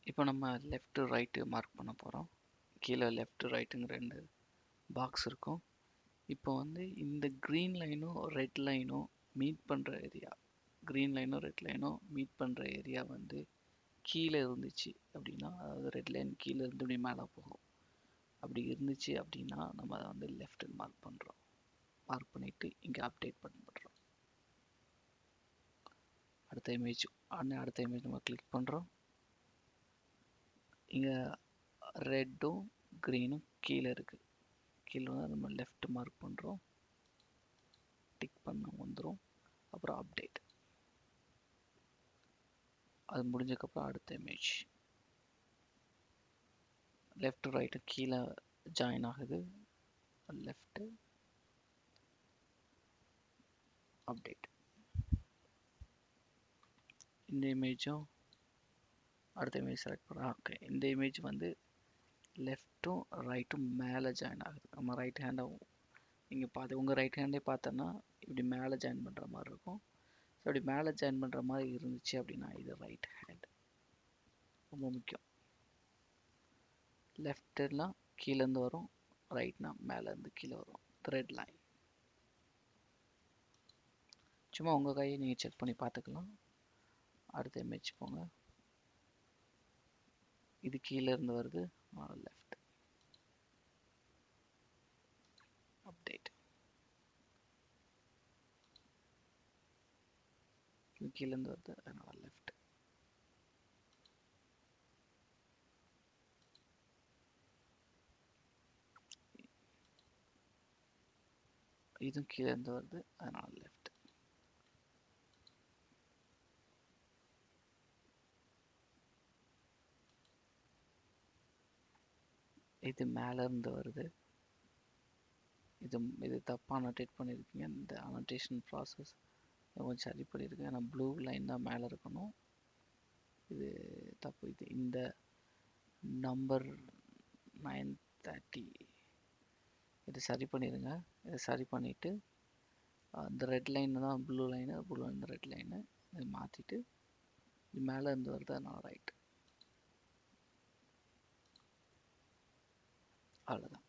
இப்போ நம்ம left right mark பண்ண போகிறோம். கீழே லெஃப்ட் ரைட்டுங்க 2 பாக்ஸ் இருக்கும். இப்போ வந்து இந்த க்ரீன் லைனும் ரெட் லைனும் மீட் பண்ணுற ஏரியா, க்ரீன் லைனும் ரெட் லைனும் மீட் பண்ணுற ஏரியா வந்து கீழே இருந்துச்சு அப்படின்னா, அதாவது ரெட் லைன் கீழே இருந்து இப்படி மேலே போகும். அப்படி இருந்துச்சு அப்படின்னா நம்ம அதை வந்து லெஃப்ட்டுன்னு மார்க் பண்ணுறோம். மார்க் பண்ணிவிட்டு இங்கே அப்டேட் பண்ணுறோம். அடுத்த இமேஜ் நம்ம கிளிக் பண்ணுறோம். இங்கே ரெட்டும் க்ரீனும் கீழே இருக்குது. கீழே வந்து நம்ம லெஃப்ட் மார்க் பண்ணுறோம். டிக் பண்ண வந்துடும். அப்புறம் அப்டேட். அது முடிஞ்சதுக்கப்புறம் அடுத்த இமேஜ் லெஃப்ட் ரைட்டு கீழே ஜாயின் ஆகுது. Left update. இந்த இமேஜும் அடுத்த இமேஜ் செலக்ட் பண்ணுறோம். ஓகே, இந்த இமேஜ் வந்து லெஃப்ட்டும் ரைட்டும் மேலே ஜாயின் ஆகுது. நம்ம ரைட் ஹேண்டை நீங்கள் உங்கள் ரைட் ஹேண்டே பார்த்தோன்னா இப்படி மேலே ஜாயின் பண்ணுற மாதிரி இருக்கும். ஸோ இப்படி மேலே ஜாயின் பண்ணுற மாதிரி இருந்துச்சு அப்படின்னா இது ரைட் ஹேண்ட். ரொம்ப முக்கியம். லெஃப்ட்னா கீழேருந்து வரும், ரைட்னா மேலேருந்து கீழே வரும். Thread line. சும்மா உங்கள் கையை நீங்கள் செக் பண்ணி பார்த்துக்கலாம். அடுத்த இமேஜ் போங்க. இது கீழே இருந்து வருது, லெஃப்ட் அப்டேட். இது கீழே இருந்து வருது, அதனால லெஃப்ட். இதுவும் கீழே இருந்து வருது, அதனால லெஃப்ட். இது மேலே இருந்து வருது. இது தப்பாக அனோட்டேட் பண்ணியிருக்கீங்க. இந்த அனோட்டேஷன் ப்ராசஸ் கொஞ்சம் சரி பண்ணியிருக்கேன். ஏன்னா ப்ளூ லைன் தான் மேலே இருக்கணும். இது தப்பு. இது இந்த நம்பர் 930 இது சரி பண்ணிடுங்க. இதை சரி பண்ணிவிட்டு அந்த ரெட் லைன் தான் blue line, blue line red line இதை மாற்றிட்டு இது மேலே இருந்து வருது, அதனால் ரைட். அவ்வளோதான்.